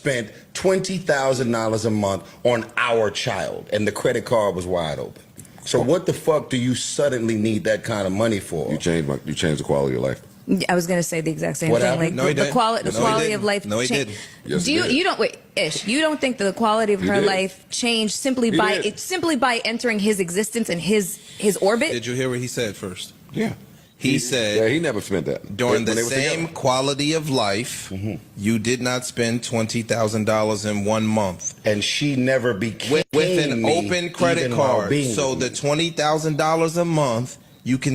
spent $20,000 a month on our child, and the credit card was wide open. So what the fuck do you suddenly need that kind of money for? You changed the quality of life. I was going to say the exact same What thing. happened? Like No, the quality of life. No, he didn't. Yes, Do he did. you don't wait, Ish? You don't think that the quality of her did. life changed simply He by did. simply by entering his existence and his orbit? Did you hear what he said first? Yeah. He said, Yeah, he never spent that. during When the they were same together. quality of life, you did not spend $20,000 in 1 month. And she never became With an me, open credit even while card. being So with the me. $20,000 a month, you can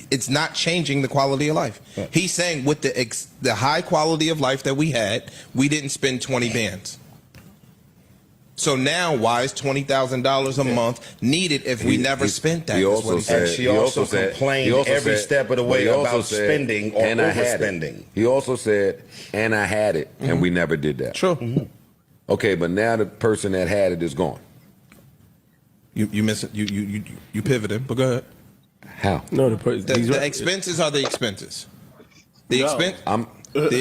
it's not changing the quality of life. Right. He's saying with the high quality of life that we had, we didn't spend 20 bands. So now, why is $20,000 a month needed if we never spent that? He is what also he said. And she he also said- complained he also every said- step of the but way he also about said, spending or and I had it. overspending. He also said, and I had it, and we never did that. True. Okay, but now the person that had it is gone. You miss it. You pivoted, but go ahead. How? No, The expenses are the expenses. The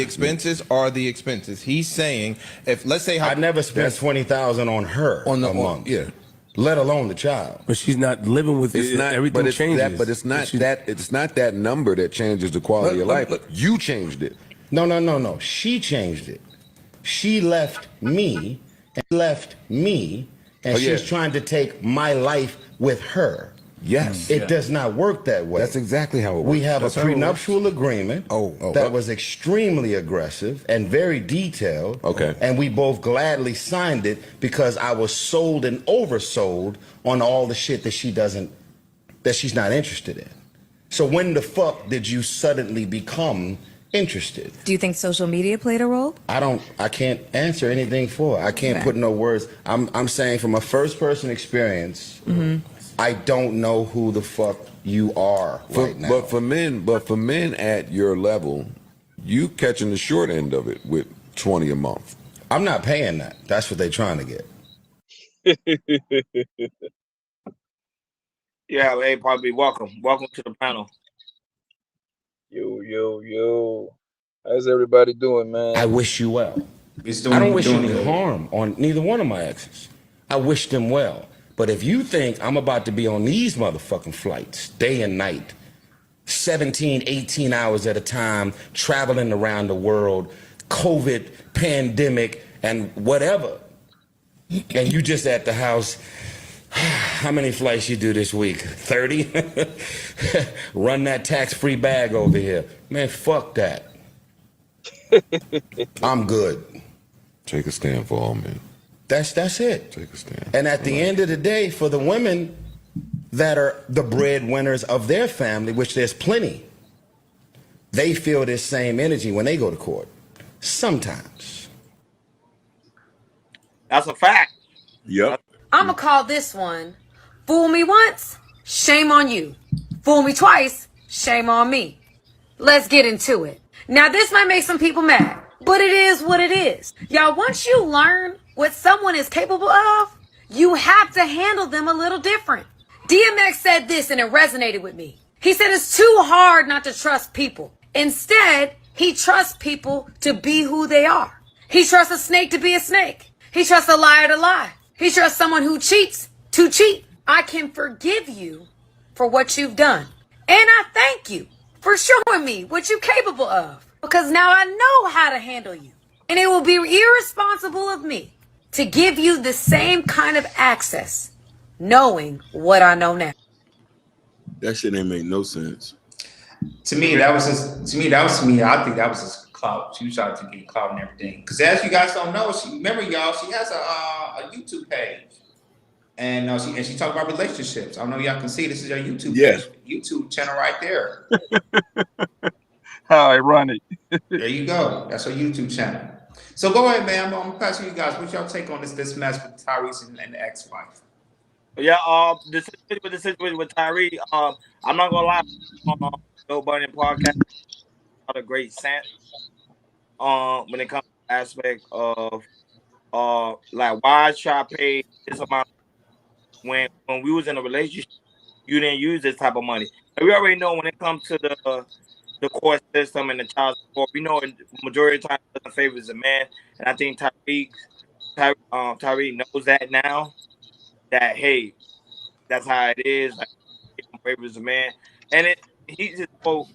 expenses are the expenses. He's saying, if let's say I never spent $20,000 on her a month. Yeah. Let alone the child. But she's not living with It's it. not Everything but it's changes. That, but it's not that. It's not that number that changes the quality of life. You changed it. No. She changed it. She left me, and Oh, she's yeah. trying to take my life with her. Yes. It does not work that way. That's exactly how it works. We have That's a how it works. prenuptial agreement that was extremely aggressive and very detailed. Okay. And we both gladly signed it because I was sold and oversold on all the shit that she's not interested in. So when the fuck did you suddenly become interested? Do you think social media played a role? I can't answer anything for her. I can't Okay. put no words. I'm saying from a first person experience, I don't know who the fuck you are right now. But for men at your level, you catching the short end of it with 20 a month. I'm not paying that. That's what they're trying to get. Yeah, hey, probably welcome to the panel. Yo. How's everybody doing, man? I wish you well. I don't wish any harm on neither one of my exes. I wish them well. But if you think I'm about to be on these motherfucking flights day and night, 17, 18 hours at a time, traveling around the world, COVID, pandemic, and whatever, and you just at the house, how many flights you do this week? 30? Run that tax-free bag over here. Man, fuck that. I'm good. Take a stand for all men. That's it. Take a stand. And at the end of the day, for the women that are the breadwinners of their family, which there's plenty, they feel this same energy when they go to court. Sometimes. That's a fact. Yep. I'm gonna call this one, fool me once, shame on you. Fool me twice, shame on me. Let's get into it. Now this might make some people mad, but it is what it is. Y'all, once you learn what someone is capable of, you have to handle them a little different. DMX said this and it resonated with me. He said it's too hard not to trust people. Instead, he trusts people to be who they are. He trusts a snake to be a snake. He trusts a liar to lie. He trusts someone who cheats to cheat. I can forgive you for what you've done. And I thank you for showing me what you're capable of. Because now I know how to handle you. And it will be irresponsible of me to give you the same kind of access, knowing what I know now. That shit ain't make no sense. To me, that was just I think that was just clout. She was trying to get clout and everything. Because as you guys don't know, remember y'all, she has a YouTube page, and she talks about relationships. I don't know if y'all can see. This is her YouTube page, YouTube channel right there. How ironic. There you go. That's her YouTube channel. So go ahead, man. I'm gonna pass you guys. What's y'all take on this mess with Tyrese and the ex-wife? Yeah, the situation with Tyrese, I'm not gonna lie, Joe Budden podcast, not a great sense. When it comes to the aspect of like why should I pay this amount when we was in a relationship, you didn't use this type of money. And we already know when it comes to the court system and the child support, we know the majority of the time it doesn't favor the man, and I think Tyrese Tyree knows that now. That hey, that's how it is. Like, I'm brave as a man, and he just spoke.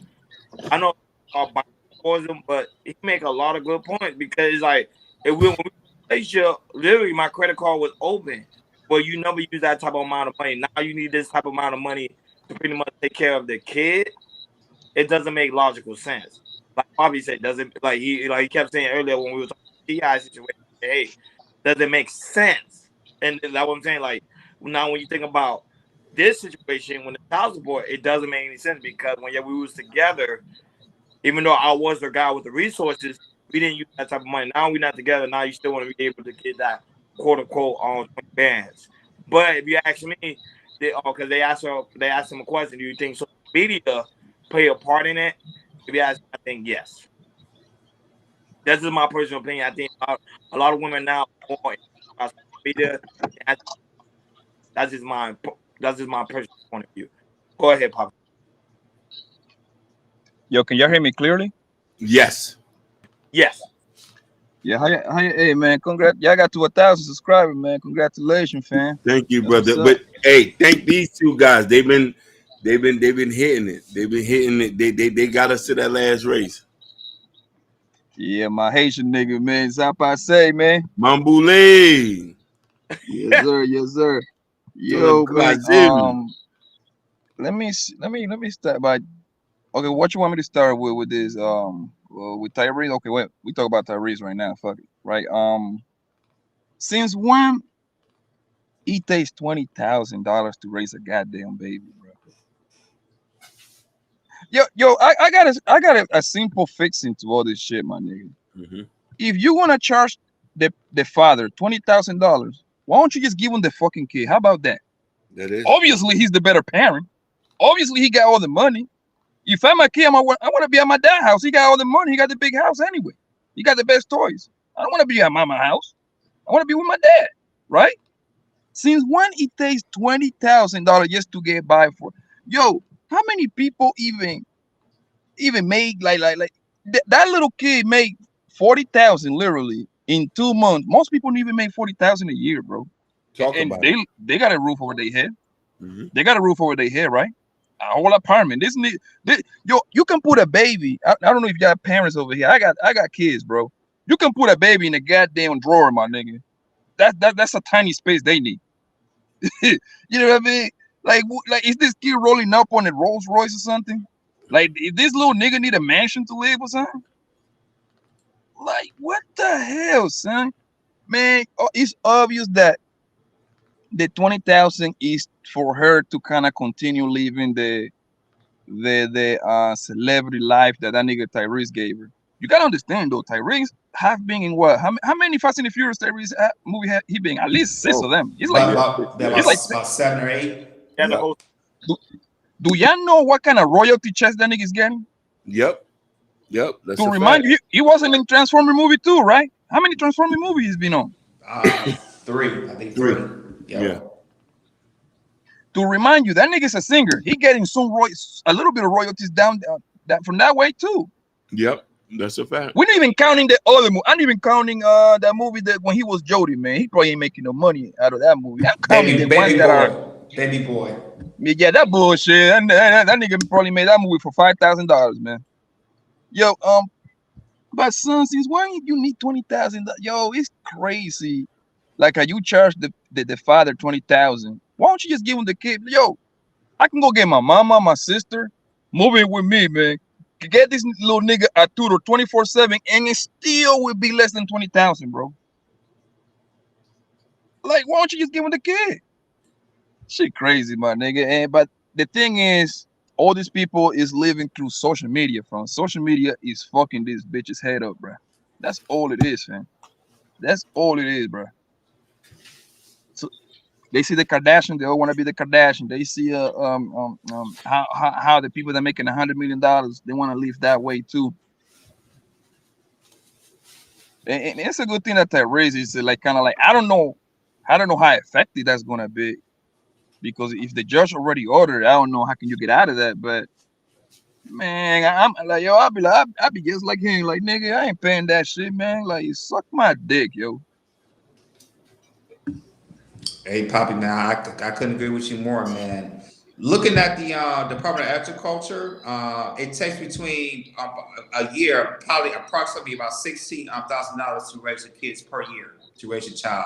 I know towards him, but he make a lot of good points because it's like if when we relationship, literally my credit card was open, but you never use that type of amount of money. Now you need this type of amount of money to pretty much take care of the kid. It doesn't make logical sense. Like Bobby said, doesn't like he kept saying earlier when we were talking about the TI situation. Hey, does it make sense? And that's what I'm saying. Like now, when you think about this situation, when the child support, it doesn't make any sense because when we was together, even though I was the guy with the resources, we didn't use that type of money. Now we're not together. Now you still want to be able to get that quote unquote on 20 bands. But if you ask me, because they asked him a question, do you think social media play a part in it? If you ask me, I think yes. That's just my personal opinion. I think a lot of women now are more about social media. That's just my personal point of view. Go ahead, Pop. Yo, can y'all hear me clearly? Yes. Yes. Yeah, hey man, congrats. Y'all got to 1,000 subscribers, man. Congratulations, fam. Thank you, That's brother. what's up. But hey, thank these two guys. They've been hitting it. They've been hitting it. They got us to that last race. Yeah, my Haitian nigga, man. Zapa say, man. Mamboule. Yes, sir. Yes, sir. Yo, man. Let me start by. Okay, what you want me to start with this? With Tyrese. Okay, wait. We talk about Tyrese right now. Fuck it. Right. Since when it takes $20,000 to raise a goddamn baby, bro? Yo, I got a simple fixing to all this shit, my nigga. Mm-hmm. If you wanna charge the father $20,000, why don't you just give him the fucking kid? How about that? That is. Obviously, he's the better parent. Obviously, he got all the money. If I'm a kid, I want to be at my dad's house. He got all the money. He got the big house anyway. He got the best toys. I don't want to be at mama's house. I want to be with my dad, right? Since when it takes $20,000 just to get by for? Yo, how many people even make that little kid make 40,000 literally in 2 months? Most people don't even make 40,000 a year, bro. Talk And about it. they got a roof over their head. Mm-hmm. They got a roof over their head, right? A whole apartment. Yo, you can put a baby. I don't know if you got parents over here. I got kids, bro. You can put a baby in a goddamn drawer, my nigga. That's a tiny space they need. You know what I mean? Like is this kid rolling up on a Rolls Royce or something? Like, if this little nigga need a mansion to live or something? Like, what the hell, son? Man, it's obvious that the 20,000 is for her to kind of continue living the celebrity life that nigga Tyrese gave her. You gotta understand though, Tyrese have been in what? How many Fast and the Furious Tyrese movie he been? At least 6 of them. It's like About 7 or 8. Yeah, the whole do y'all know what kind of royalty checks that nigga's getting? Yep. That's To a remind fact. you, he wasn't in Transformer movie too, right? How many Transformer movies he's been on? 3. I think 3. Yep. Yeah. To remind you, that nigga's a singer. He getting a little bit of royalties down that from that way too. Yep. That's a fact. We're not even counting the other movie. I'm not even counting that movie that when he was Jody, man. He probably ain't making no money out of that movie. I'm counting the ones that are Baby boy. yeah, that bullshit. That nigga probably made that movie for $5,000, man. Yo, but son, since when you need 20,000? Yo, it's crazy. Like how you charge the father 20,000. Why don't you just give him the kid? Yo, I can go get my mama, my sister, move in with me, man. Get this little nigga a tutor 24/7, and it still would be less than 20,000, bro. Like, why don't you just give him the kid? Shit, crazy, my nigga. But the thing is, all these people is living through social media. From social media is fucking this bitch's head up, bro. That's all it is, man. That's all it is, bro. So they see the Kardashian, they all want to be the Kardashian. They see how the people that making $100 million, they want to live that way too. And it's a good thing that Tyrese is like kind of like I don't know how effective that's gonna be, because if the judge already ordered, I don't know how can you get out of that. But Man, I'm like, yo, I'll be just like him, like, nigga, I ain't paying that shit, man. Like, you suck my dick, yo. Hey, Poppy, man, I couldn't agree with you more, man. Looking at the Department of Agriculture, it takes between a year, probably approximately about $16,000 to raise the kids per year to raise a child.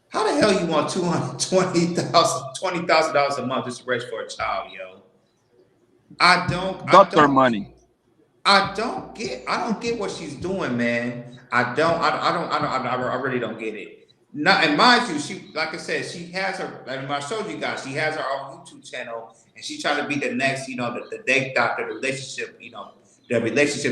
How the hell you want $20,000 a month just to raise for a child, yo? I don't, I Doctor don't. money. I don't get what she's doing, man. I really don't get it. Not, and mind you, she, like I said, she has her, like I showed you guys, she has her own YouTube channel, and she trying to be the next, the date doctor, the relationship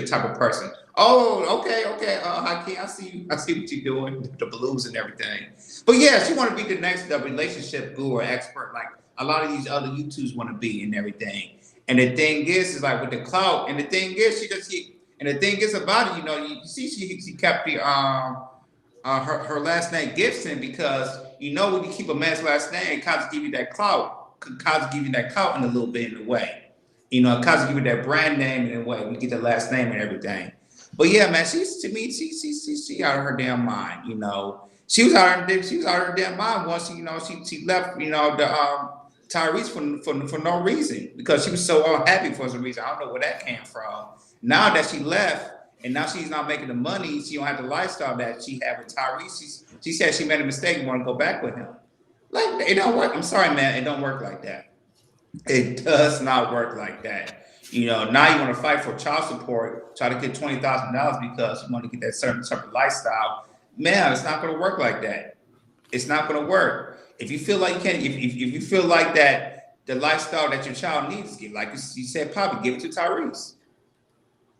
type of person. Oh, okay, Hakeem, I see what you're doing, the blues and everything. But yeah, she want to be the next, the relationship guru or expert, like a lot of these other YouTubers want to be and everything. And the thing is like with the clout, and the thing is and the thing is about it, you see she kept the her last name Gibson because when you keep a man's last name, it kind of give you that clout, kind of give you that clout in a little bit in a way. It kind of give you that brand name in a way. We get the last name and everything. But yeah, man, she out of her damn mind. She was out of her damn mind once she left. The Tyrese for no reason because she was so unhappy for some reason. I don't know where that came from. Now that she left and now she's not making the money, she don't have the lifestyle that she had with Tyrese. She said she made a mistake and want to go back with him. Like it don't work. I'm sorry, man. It don't work like that. It does not work like that. Now you want to fight for child support, try to get $20,000 because you want to get that certain type of lifestyle. Man, it's not going to work like that. It's not going to work. If you feel like you can, if you feel like that the lifestyle that your child needs, like you said, probably give it to Tyrese.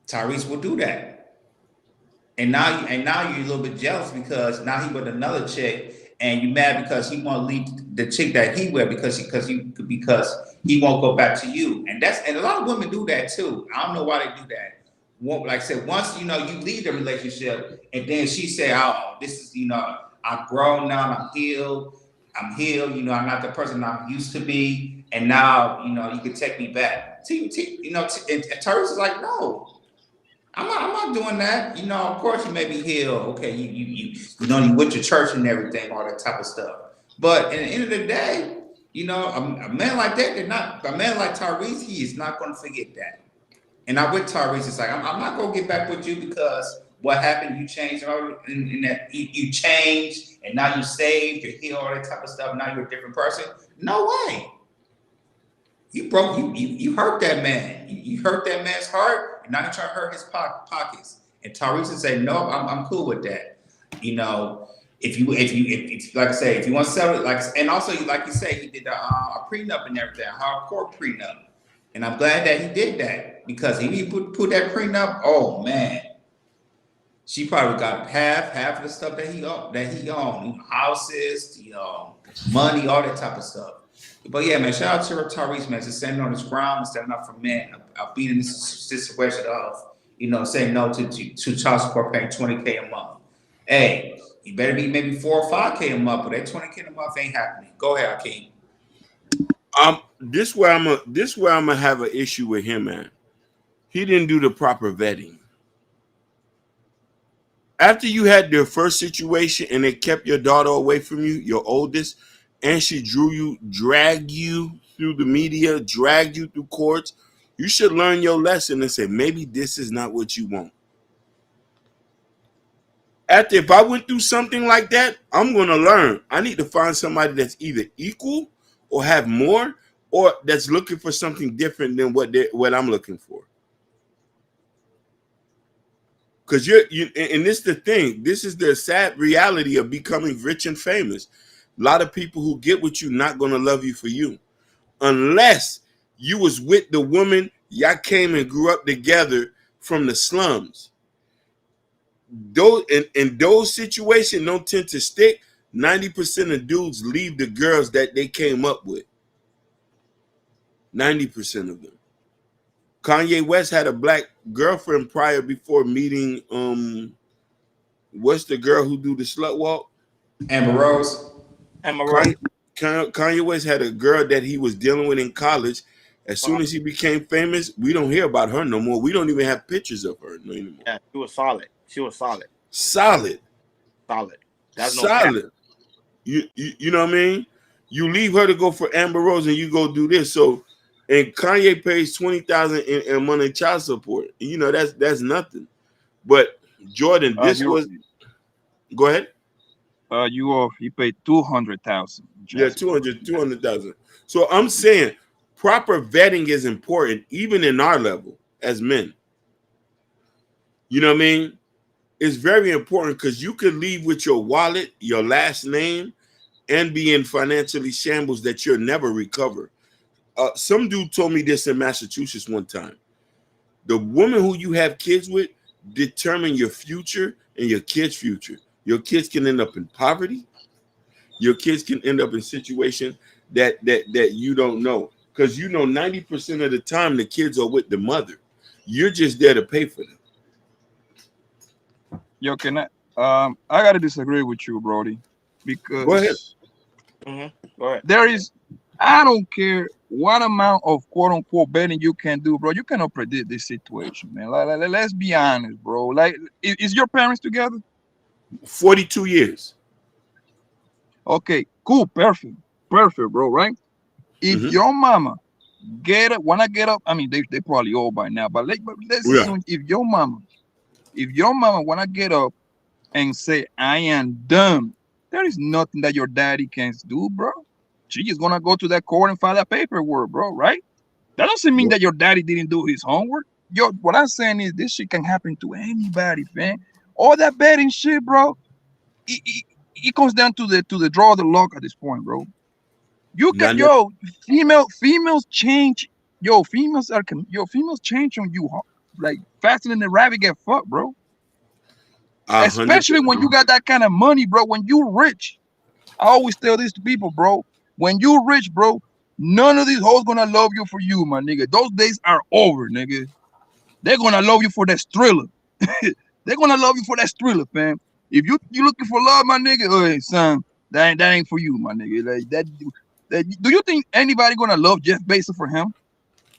Tyrese will do that. And now you're a little bit jealous because now he with another chick, and you mad because he want to leave the chick that he with because he won't go back to you. And a lot of women do that too. I don't know why they do that. Like I said, once you leave the relationship, and then she say, "Oh, this is I'm grown now, and I'm healed. I'm I'm not the person I'm used to be, and now you can take me back." And Tyrese is like, "No, I'm not doing that. Of course you may be healed. Okay, you went to church and everything, all that type of stuff. But at the end of the day, a man like that, a man like Tyrese, he is not going to forget that. And I with Tyrese, it's like I'm not going to get back with you because what happened? You changed, and that you changed, and now you saved, you're healed, all that type of stuff. Now you're a different person. No way. You hurt that man. You hurt that man's heart, and now you're trying to hurt his pockets. And Tyrese say, "No, I'm cool with that." If like I say, if you want to settle it, and also like you say, he did a prenup and everything, a hardcore prenup, and I'm glad that he did that because if he put that prenup, oh man, she probably got half of the stuff that he owned, houses, money, all that type of stuff. But yeah, man, shout out to Tyrese, man, just standing on his ground and standing up for men, being in this situation of, saying no to child support paying $20K a month. Hey, you better be maybe $4 or $5K a month, but that $20K a month ain't happening. Go ahead, Hakeem. This where I'm gonna have an issue with him, man. He didn't do the proper vetting. After you had your first situation and they kept your daughter away from you, your oldest, and she dragged you through the media, dragged you through courts, you should learn your lesson and say, maybe this is not what you want. If I went through something like that, I'm going to learn. I need to find somebody that's either equal or have more or that's looking for something different than what I'm looking for. Because and this is the thing. This is the sad reality of becoming rich and famous. A lot of people who get with you not going to love you for you. Unless you was with the woman, y'all came and grew up together from the slums. Those situations don't tend to stick. 90% of dudes leave the girls that they came up with. 90% of them. Kanye West had a black girlfriend before meeting what's the girl who do the slut walk? Amber Rose. Amber Rose. Kanye West had a girl that he was dealing with in college, As soon as he became famous, we don't hear about her no more. We don't even have pictures of her no anymore. Yeah, she was solid. She was solid. Solid. Solid. That's no cap. Solid. You know what I mean? You leave her to go for Amber Rose and you go do this. So and Kanye pays $20,000 in money child support. You know, that's nothing. But Jordan, this was go ahead. You paid 200,000. Yeah, 200,000. So I'm saying proper vetting is important, even in our level as men. You know what I mean? It's very important because you could leave with your wallet, your last name, and be in financially shambles that you'll never recover. Some dude told me this in Massachusetts one time. The woman who you have kids with determine your future and your kids' future. Your kids can end up in poverty. Your kids can end up in situations that you don't know. Because 90% of the time the kids are with the mother. You're just there to pay for them. Yo, I gotta disagree with you, Brody, because Go ahead. Go ahead. There is, I don't care what amount of quote unquote betting you can do, bro. You cannot predict this situation, man. Let's be honest, bro. Like, is your parents together? 42 years. Okay, cool, perfect, bro. Right? If your mama wanna get up, I mean, they probably old by now, but let's assume if your mama wanna get up and say, I am done, there is nothing that your daddy can do, bro. She is gonna go to that court and file that paperwork, bro, right? That doesn't mean that your daddy didn't do his homework. What I'm saying is this shit can happen to anybody, man. All that betting shit, bro, it comes down to the draw of the luck at this point, bro. You can females change. Females change on you like faster than the rabbit get fucked, bro. 100%. Especially when you got that kind of money, bro. When you rich, I always tell this to people, bro. When you rich, bro, none of these hoes gonna love you for you, my nigga. Those days are over, nigga. They're gonna love you for that thriller. They're gonna love you for that thriller, fam. If you looking for love, my nigga, hey, son, that ain't for you, my nigga. Like that. Do you think anybody gonna love Jeff Bezos for him?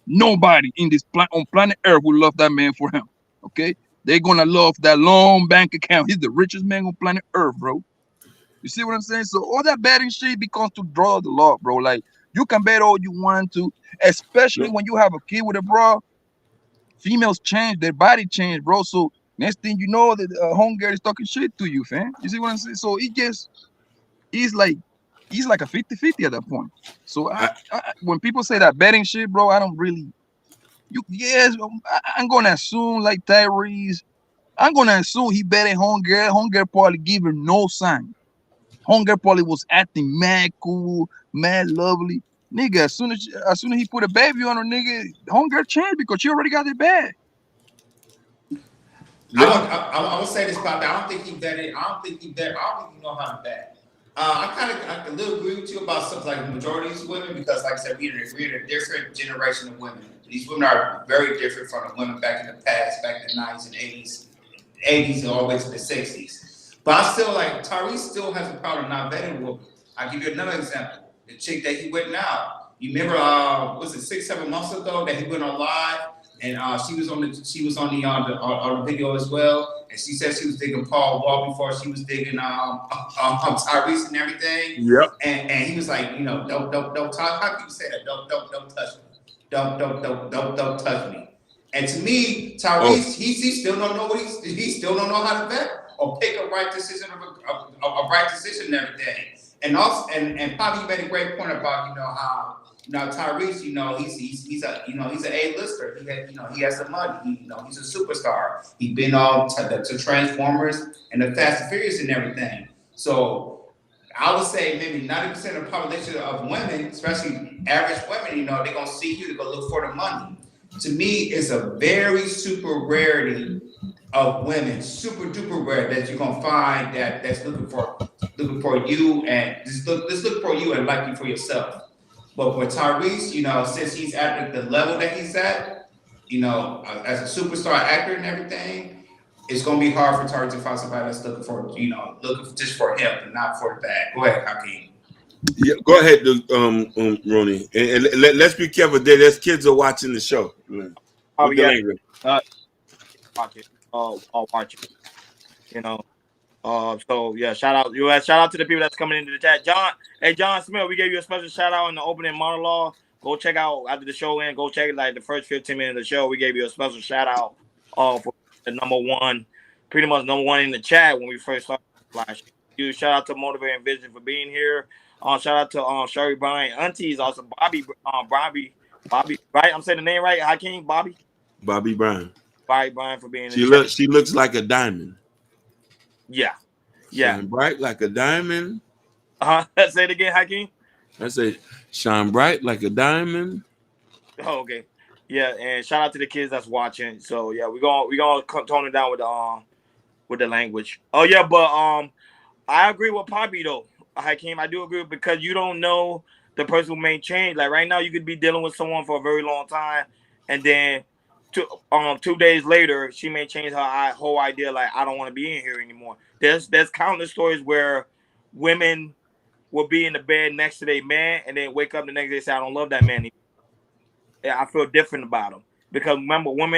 Nobody in this on planet Earth will love that man for him. Okay, they're gonna love that long bank account. He's the richest man on planet Earth, bro. You see what I'm saying? So all that betting shit becomes to draw the law, bro. Like you can bet all you want to, especially when you have a kid with a bro. Females change, their body change, bro. So next thing you know, the homegirl is talking shit to you, fam. You see what I'm saying? So he's like a 50-50 at that point. So when people say that betting shit, bro, I don't really. I'm gonna assume like Tyrese. I'm gonna assume he betting homegirl. Homegirl probably give him no sign. Homegirl probably was acting mad cool, mad lovely. Nigga, as soon as he put a baby on her, nigga, homegirl changed because she already got it bad. I would say this about that. I don't think he betted. I don't think he know how to bet. I a little agree with you about something like the majority of these women because, like I said, we're in a different generation of women. These women are very different from the women back in the past, back in the 90s and 80s and all the way to the 60s. But I still like Tyrese still has a problem not betting women. I'll give you another example. The chick that he went now. You remember was it 6-7 months ago that he went on live and she was on the video as well, and she said she was digging Paul Wall before she was digging Tyrese and everything. Yep. And he was like, don't talk. How can you say that? Don't touch me. Don't touch me. And to me, Tyrese, he still don't know he still don't know how to bet or pick a right decision a right decision and everything. And also, and Bobby, you made a great point about how Tyrese, he's an A-lister. He has the money. He's a superstar. He's been on to Transformers and the Fast and Furious and everything. So I would say maybe 90% of the population of women, especially average women, they're gonna see you to go look for the money. To me, it's a very super rarity of women, super duper rare that you're gonna find that's looking for you and just look for you and like you for yourself. But for Tyrese, since he's at the level that he's at, as a superstar actor and everything, it's gonna be hard for Tyrese to find somebody that's looking just for him and not for the bag. Go ahead, Hakeem. Yeah, go ahead, Ronnie, and let's be careful. There's kids are watching the show Oh with the yeah, language. watch it. I'll watch it. You know. So yeah, shout out you. Shout out to the people that's coming into the chat. John Smith, we gave you a special shout out in the opening monologue. Go check out after the show end. Go check it like the first 15 minutes of the show. We gave you a special shout out. For the number one, pretty much number one in the chat when we first started last year. Shout out to Motivating Vision for being here. Shout out to Sherry Bryan, aunties, also Bobby, right? I'm saying the name right, Hakeem, Bobby Bobby Bryan for being in the She chat. looks like a diamond. Yeah. Shine bright like a diamond. Say it again, Hakeem. I say, shine bright like a diamond. Oh, okay. Yeah, and shout out to the kids that's watching. So yeah, we gonna tone it down with the language. Oh yeah, but I agree with Poppy though, Hakeem. I do agree because you don't know the person who may change. Like right now, you could be dealing with someone for a very long time, and then 2 days later, she may change her whole idea. Like I don't want to be in here anymore. There's countless stories where women will be in the bed next to their man, and then wake up the next day and say I don't love that man anymore. Yeah, I feel different about him because remember, women